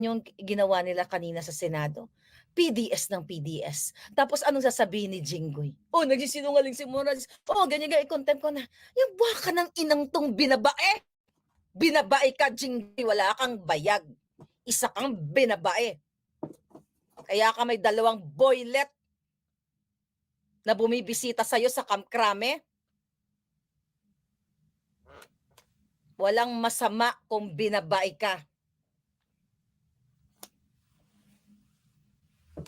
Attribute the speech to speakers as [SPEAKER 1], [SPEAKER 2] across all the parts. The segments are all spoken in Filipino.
[SPEAKER 1] Yung ginawa nila kanina sa Senado, PDS ng PDS. Tapos anong sasabihin ni Jinggoy? "Oh, nagsisinungaling si Morales. Oh, ganyan, ganyan, i-contempt ko na." Yung baka ng inang 'tong binabae. Binabae ka, Jinggoy, wala kang bayag. Isa kang binabae. Kaya ka may 2 boylet na bumibisita sa'yo sa Kamkrame. Walang masama kung binabae ka.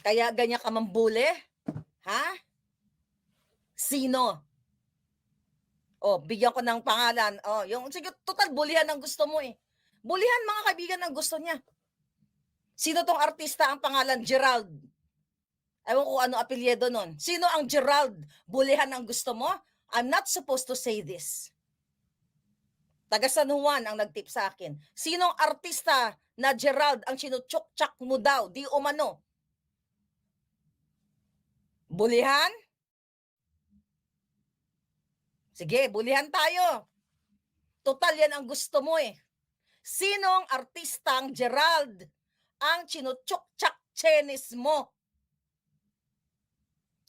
[SPEAKER 1] Kaya ganyan ka mambuli? Ha? Sino? Oh, bigyan ko ng pangalan. Oh, yung sige, total bulihan ang gusto mo eh. Bulihan mga kaibigan ang gusto niya. Sino tong artista ang pangalan Gerald? Ewan ko ano apelyido nun. Sino ang Gerald? Bulihan ang gusto mo? I'm not supposed to say this. Taga San Juan ang nagtip sa akin. Sinong artista na Gerald ang sinutsuk-tsak mo daw? Di umano. Bulihan? Sige, bulihan tayo. Total yan ang gusto mo eh. Sinong artistang Gerald ang chinutsuk-tsak chenis mo?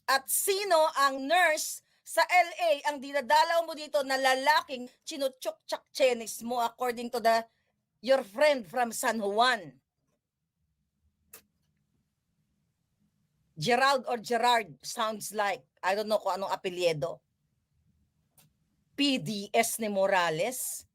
[SPEAKER 1] At sino ang nurse sa LA ang dinadalaw mo dito na lalaking chinutsuk-tsak chenis mo according to your friend from San Juan? Gerald or Gerard sounds like, I don't know kung anong apelyido. PDS ni Morales.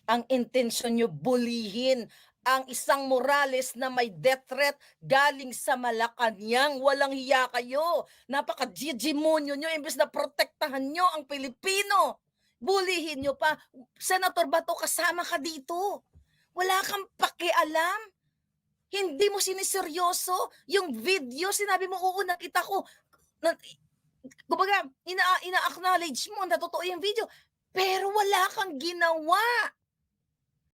[SPEAKER 1] Ang intensyon nyo bulihin ang isang Morales na may death threat galing sa Malacanang. Walang hiya kayo. Napaka-jijimonyo nyo imbes na protektahan nyo ang Pilipino. Bulihin nyo pa. Senator Bato, kasama ka dito. Wala kang pakialam. Hindi mo siniseryoso yung video. Sinabi mo, oo, nakita ko. Kumbaga, ina-acknowledge mo na totoo yung video. Pero wala kang ginawa.